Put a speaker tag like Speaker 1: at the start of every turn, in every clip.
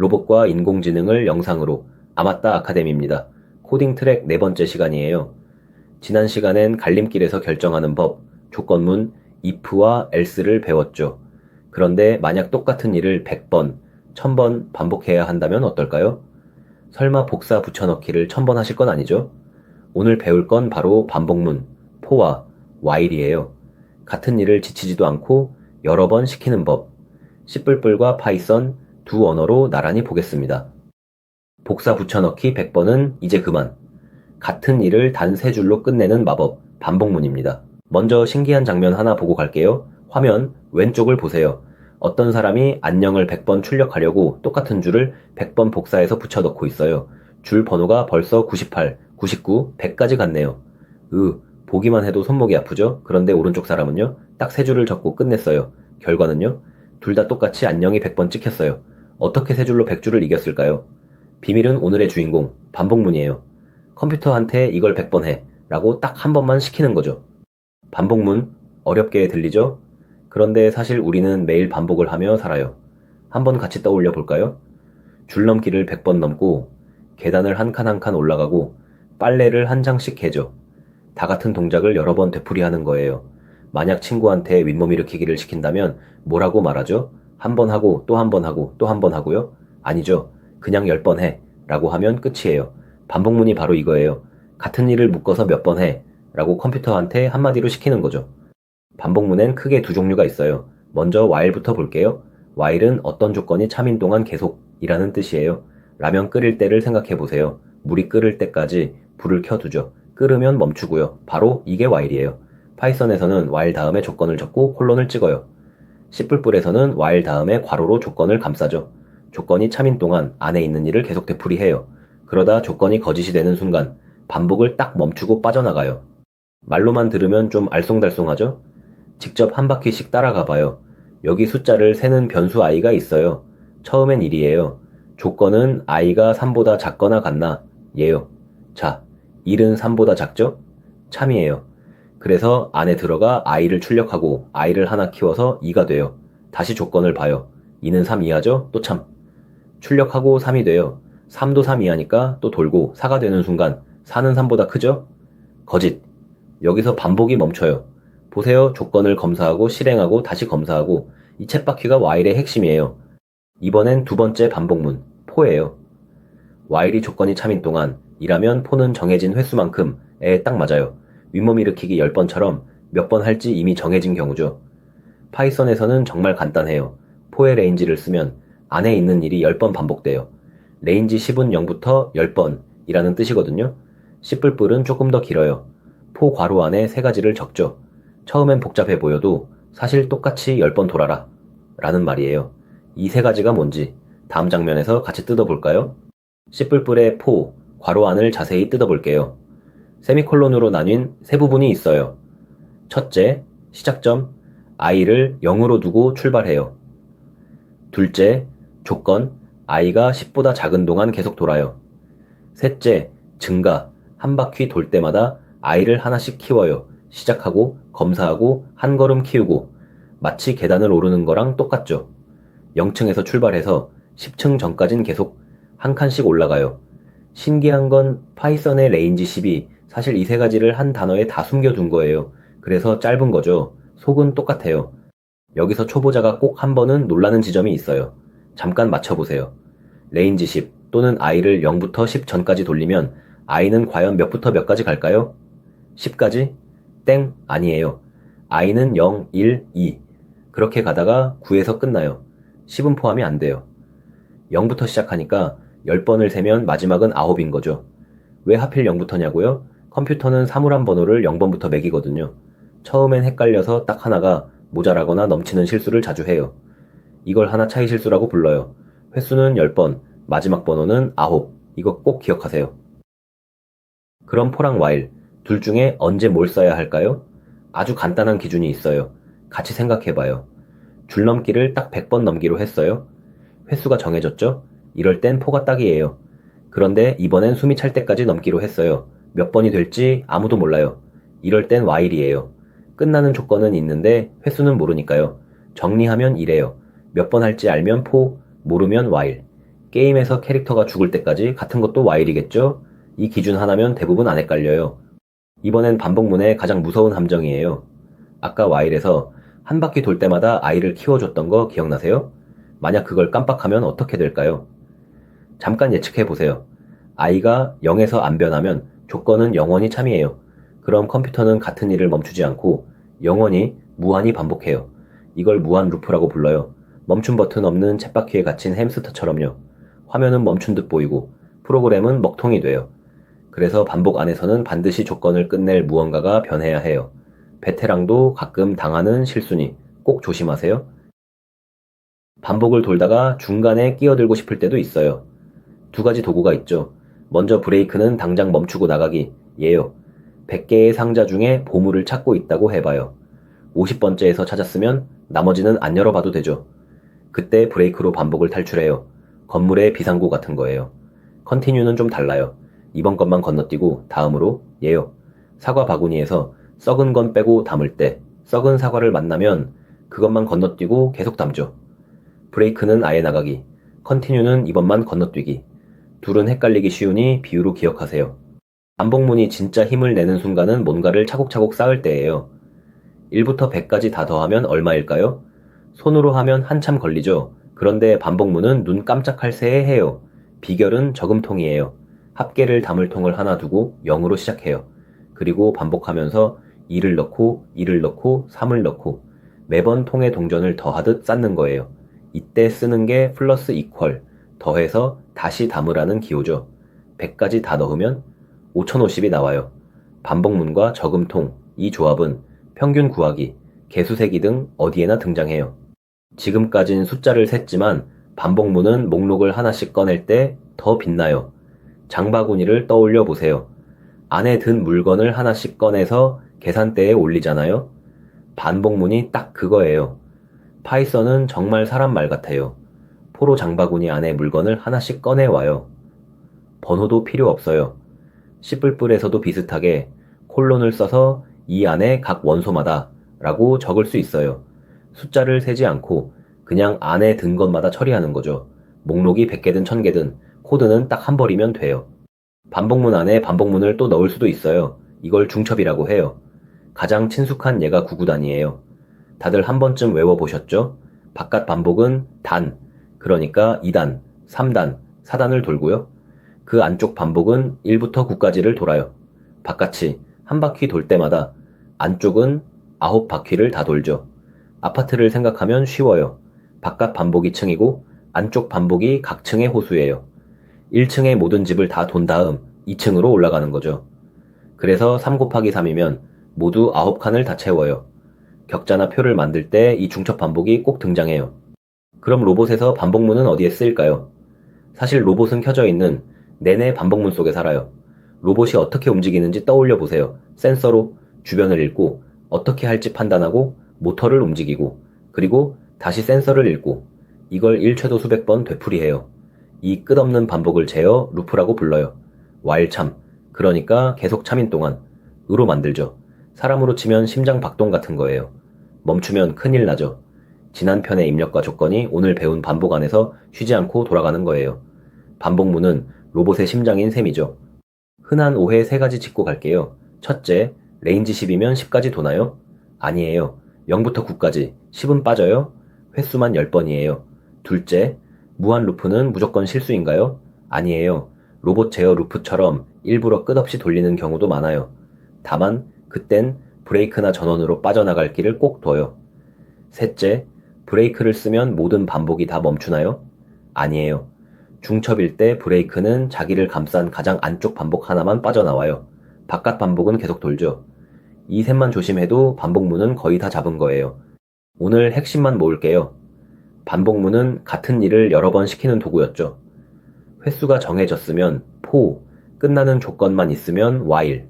Speaker 1: 로봇과 인공지능을 영상으로 아맞다 아카데미입니다. 코딩 트랙 네 번째 시간이에요. 지난 시간엔 갈림길에서 결정하는 법, 조건문, if와 else를 배웠죠. 그런데 만약 똑같은 일을 100번, 1000번 반복해야 한다면 어떨까요? 설마 복사 붙여넣기를 1000번 하실 건 아니죠? 오늘 배울 건 바로 반복문, for와 while이에요. 같은 일을 지치지도 않고 여러 번 시키는 법. C++과 파이썬 두 언어로 나란히 보겠습니다. 복사 붙여넣기 100번은 이제 그만. 같은 일을 단 세 줄로 끝내는 마법, 반복문입니다. 먼저 신기한 장면 하나 보고 갈게요. 화면 왼쪽을 보세요. 어떤 사람이 안녕을 100번 출력하려고 똑같은 줄을 100번 복사해서 붙여넣고 있어요. 줄 번호가 벌써 98, 99, 100까지 갔네요. 보기만 해도 손목이 아프죠? 그런데 오른쪽 사람은요, 딱 세 줄을 적고 끝냈어요. 결과는요, 둘 다 똑같이 안녕이 100번 찍혔어요. 어떻게 세 줄로 100줄을 이겼을까요? 비밀은 오늘의 주인공, 반복문이에요. 컴퓨터한테 이걸 100번 해 라고 딱 한 번만 시키는 거죠. 반복문, 어렵게 들리죠? 그런데 사실 우리는 매일 반복을 하며 살아요. 한번 같이 떠올려 볼까요? 줄넘기를 100번 넘고, 계단을 한 칸 한 칸 올라가고, 빨래를 한 장씩 개죠. 다 같은 동작을 여러 번 되풀이하는 거예요. 만약 친구한테 윗몸 일으키기를 시킨다면 뭐라고 말하죠? 한 번 하고 또 한 번 하고 또 한 번 하고요? 아니죠. 그냥 10번 해 라고 하면 끝이에요. 반복문이 바로 이거예요. 같은 일을 묶어서 몇 번 해 라고 컴퓨터한테 한마디로 시키는 거죠. 반복문엔 크게 두 종류가 있어요. 먼저 while부터 볼게요. while은 어떤 조건이 참인 동안 계속이라는 뜻이에요. 라면 끓일 때를 생각해 보세요. 물이 끓을 때까지 불을 켜두죠. 끓으면 멈추고요. 바로 이게 while이에요. 파이썬에서는 while 다음에 조건을 적고 콜론을 찍어요. C++에서는 while 다음에 괄호로 조건을 감싸죠. 조건이 참인 동안 안에 있는 일을 계속 되풀이해요. 그러다 조건이 거짓이 되는 순간 반복을 딱 멈추고 빠져나가요. 말로만 들으면 좀 알쏭달쏭하죠? 직접 한 바퀴씩 따라가 봐요. 여기 숫자를 세는 변수 i가 있어요. 처음엔 1이에요. 조건은 i가 3보다 작거나 같나? 예요. 자, 1은 3보다 작죠? 참이에요. 그래서 안에 들어가 i를 출력하고 i를 하나 키워서 2가 돼요. 다시 조건을 봐요. 2는 3 이하죠? 또 참. 출력하고 3이 돼요. 3도 3 이하니까 또 돌고 4가 되는 순간 4는 3보다 크죠? 거짓. 여기서 반복이 멈춰요. 보세요. 조건을 검사하고 실행하고 다시 검사하고 이 쳇바퀴가 while의 핵심이에요. 이번엔 두 번째 반복문, for예요. while이 조건이 참인 동안 이라면 for는 정해진 횟수만큼에 딱 맞아요. 윗몸 일으키기 10번처럼 몇 번 할지 이미 정해진 경우죠. 파이썬에서는 정말 간단해요. for의 레인지를 쓰면 안에 있는 일이 10번 반복돼요. 레인지 10은 0부터 10번이라는 뜻이거든요. C++은 조금 더 길어요. for 괄호 안에 세 가지를 적죠. 처음엔 복잡해 보여도 사실 똑같이 10번 돌아라 라는 말이에요. 이 세 가지가 뭔지 다음 장면에서 같이 뜯어볼까요? C++의 for 괄호 안을 자세히 뜯어볼게요. 세미콜론으로 나뉜 세 부분이 있어요. 첫째, 시작점, i를 0으로 두고 출발해요. 둘째, 조건, i가 10보다 작은 동안 계속 돌아요. 셋째, 증가, 한 바퀴 돌 때마다 i를 하나씩 키워요. 시작하고, 검사하고, 한 걸음 키우고, 마치 계단을 오르는 거랑 똑같죠. 0층에서 출발해서 10층 전까진 계속 한 칸씩 올라가요. 신기한 건 파이썬의 레인지 10이 사실 이 세 가지를 한 단어에 다 숨겨둔 거예요. 그래서 짧은 거죠. 속은 똑같아요. 여기서 초보자가 꼭 한 번은 놀라는 지점이 있어요. 잠깐 맞춰보세요. 레인지 10 또는 i를 0부터 10 전까지 돌리면 i는 과연 몇부터 몇까지 갈까요? 10까지? 땡, 아니에요. i는 0, 1, 2 그렇게 가다가 9에서 끝나요. 10은 포함이 안 돼요. 0부터 시작하니까 10번을 세면 마지막은 9인 거죠. 왜 하필 0부터냐고요? 컴퓨터는 사물함 번호를 0번부터 매기거든요. 처음엔 헷갈려서 딱 하나가 모자라거나 넘치는 실수를 자주 해요. 이걸 하나 차이 실수라고 불러요. 횟수는 10번, 마지막 번호는 9. 이거 꼭 기억하세요. 그럼 for랑 while, 둘 중에 언제 뭘 써야 할까요? 아주 간단한 기준이 있어요. 같이 생각해봐요. 줄넘기를 딱 100번 넘기로 했어요. 횟수가 정해졌죠? 이럴 땐 for가 딱이에요. 그런데 이번엔 숨이 찰 때까지 넘기로 했어요. 몇 번이 될지 아무도 몰라요. 이럴 땐 while이에요. 끝나는 조건은 있는데 횟수는 모르니까요. 정리하면 이래요. 몇 번 할지 알면 for, 모르면 while. 게임에서 캐릭터가 죽을 때까지 같은 것도 while이겠죠? 이 기준 하나면 대부분 안 헷갈려요. 이번엔 반복문의 가장 무서운 함정이에요. 아까 while에서 한 바퀴 돌 때마다 i를 키워줬던 거 기억나세요? 만약 그걸 깜빡하면 어떻게 될까요? 잠깐 예측해보세요. i가 0에서 안 변하면 조건은 영원히 참이에요. 그럼 컴퓨터는 같은 일을 멈추지 않고 영원히 무한히 반복해요. 이걸 무한 루프라고 불러요. 멈춤 버튼 없는 쳇바퀴에 갇힌 햄스터처럼요. 화면은 멈춘 듯 보이고 프로그램은 먹통이 돼요. 그래서 반복 안에서는 반드시 조건을 끝낼 무언가가 변해야 해요. 베테랑도 가끔 당하는 실수니 꼭 조심하세요. 반복을 돌다가 중간에 끼어들고 싶을 때도 있어요. 두 가지 도구가 있죠. 먼저 브레이크는 당장 멈추고 나가기 예요. 100개의 상자 중에 보물을 찾고 있다고 해봐요. 50번째에서 찾았으면 나머지는 안 열어봐도 되죠. 그때 브레이크로 반복을 탈출해요. 건물의 비상구 같은 거예요. 컨티뉴는 좀 달라요. 이번 것만 건너뛰고 다음으로 예요. 사과 바구니에서 썩은 건 빼고 담을 때 썩은 사과를 만나면 그것만 건너뛰고 계속 담죠. 브레이크는 아예 나가기, 컨티뉴는 이번만 건너뛰기. 둘은 헷갈리기 쉬우니 비유로 기억하세요. 반복문이 진짜 힘을 내는 순간은 뭔가를 차곡차곡 쌓을 때예요. 1부터 100까지 다 더하면 얼마일까요? 손으로 하면 한참 걸리죠. 그런데 반복문은 눈 깜짝할 새에 해요. 비결은 저금통이에요. 합계를 담을 통을 하나 두고 0으로 시작해요. 그리고 반복하면서 2를 넣고 2를 넣고 3을 넣고 매번 통의 동전을 더하듯 쌓는 거예요. 이때 쓰는 게 플러스 이퀄, 더해서 다시 담으라는 기호죠. 100까지 다 넣으면 5050이 나와요. 반복문과 저금통, 이 조합은 평균 구하기, 개수세기 등 어디에나 등장해요. 지금까진 숫자를 셌지만 반복문은 목록을 하나씩 꺼낼 때 더 빛나요. 장바구니를 떠올려 보세요. 안에 든 물건을 하나씩 꺼내서 계산대에 올리잖아요. 반복문이 딱 그거예요. 파이썬은 정말 사람 말 같아요. 포로 장바구니 안에 물건을 하나씩 꺼내와요. 번호도 필요 없어요. C++에서도 비슷하게 콜론을 써서 이 안에 각 원소마다 라고 적을 수 있어요. 숫자를 세지 않고 그냥 안에 든 것마다 처리하는 거죠. 목록이 100개든 1000개든 코드는 딱 한 벌이면 돼요. 반복문 안에 반복문을 또 넣을 수도 있어요. 이걸 중첩이라고 해요. 가장 친숙한 예가 구구단이에요. 다들 한 번쯤 외워보셨죠? 바깥 반복은 단, 그러니까 2단, 3단, 4단을 돌고요. 그 안쪽 반복은 1부터 9까지를 돌아요. 바깥이 한 바퀴 돌 때마다 안쪽은 9바퀴를 다 돌죠. 아파트를 생각하면 쉬워요. 바깥 반복이 층이고 안쪽 반복이 각 층의 호수예요. 1층의 모든 집을 다 돈 다음 2층으로 올라가는 거죠. 그래서 3 곱하기 3이면 모두 9칸을 다 채워요. 격자나 표를 만들 때 이 중첩 반복이 꼭 등장해요. 그럼 로봇에서 반복문은 어디에 쓰일까요? 사실 로봇은 켜져 있는 내내 반복문 속에 살아요. 로봇이 어떻게 움직이는지 떠올려 보세요. 센서로 주변을 읽고 어떻게 할지 판단하고 모터를 움직이고 그리고 다시 센서를 읽고 이걸 일최도 수백 번 되풀이해요. 이 끝없는 반복을 제어 루프라고 불러요. while 참, 그러니까 계속 참인 동안 으로 만들죠. 사람으로 치면 심장 박동 같은 거예요. 멈추면 큰일 나죠. 지난 편의 입력과 조건이 오늘 배운 반복 안에서 쉬지 않고 돌아가는 거예요. 반복문은 로봇의 심장인 셈이죠. 흔한 오해 3가지 짚고 갈게요. 첫째, 레인지 10이면 10까지 도나요? 아니에요. 0부터 9까지 10은 빠져요? 횟수만 10번이에요. 둘째, 무한 루프는 무조건 실수인가요? 아니에요. 로봇 제어 루프처럼 일부러 끝없이 돌리는 경우도 많아요. 다만 그땐 브레이크나 전원으로 빠져나갈 길을 꼭 둬요. 셋째, 브레이크를 쓰면 모든 반복이 다 멈추나요? 아니에요. 중첩일 때 브레이크는 자기를 감싼 가장 안쪽 반복 하나만 빠져나와요. 바깥 반복은 계속 돌죠. 이 셋만 조심해도 반복문은 거의 다 잡은 거예요. 오늘 핵심만 모을게요. 반복문은 같은 일을 여러 번 시키는 도구였죠. 횟수가 정해졌으면 포, 끝나는 조건만 있으면 while.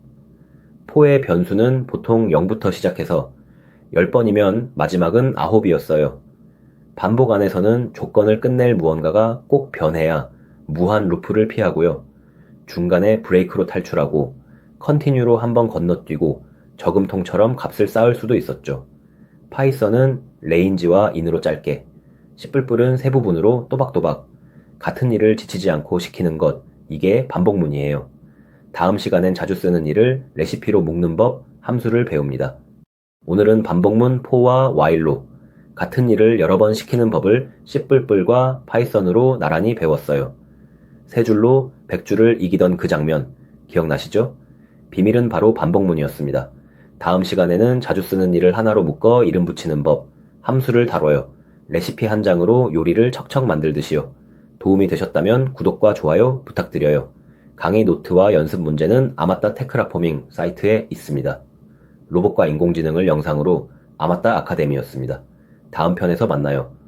Speaker 1: 포의 변수는 보통 0부터 시작해서 10번이면 마지막은 9이었어요. 반복 안에서는 조건을 끝낼 무언가가 꼭 변해야 무한 루프를 피하고요. 중간에 브레이크로 탈출하고 컨티뉴로 한번 건너뛰고 저금통처럼 값을 쌓을 수도 있었죠. 파이썬은 레인지와 인으로 짧게, C++은 세 부분으로 또박또박, 같은 일을 지치지 않고 시키는 것, 이게 반복문이에요. 다음 시간엔 자주 쓰는 일을 레시피로 묶는 법, 함수를 배웁니다. 오늘은 반복문 for와 while로 같은 일을 여러 번 시키는 법을 C++과 파이썬으로 나란히 배웠어요. 세 줄로 100줄을 이기던 그 장면, 기억나시죠? 비밀은 바로 반복문이었습니다. 다음 시간에는 자주 쓰는 일을 하나로 묶어 이름 붙이는 법, 함수를 다뤄요. 레시피 한 장으로 요리를 척척 만들듯이요. 도움이 되셨다면 구독과 좋아요 부탁드려요. 강의 노트와 연습 문제는 아마따 테크라포밍 사이트에 있습니다. 로봇과 인공지능을 영상으로 아마따 아카데미였습니다. 다음 편에서 만나요.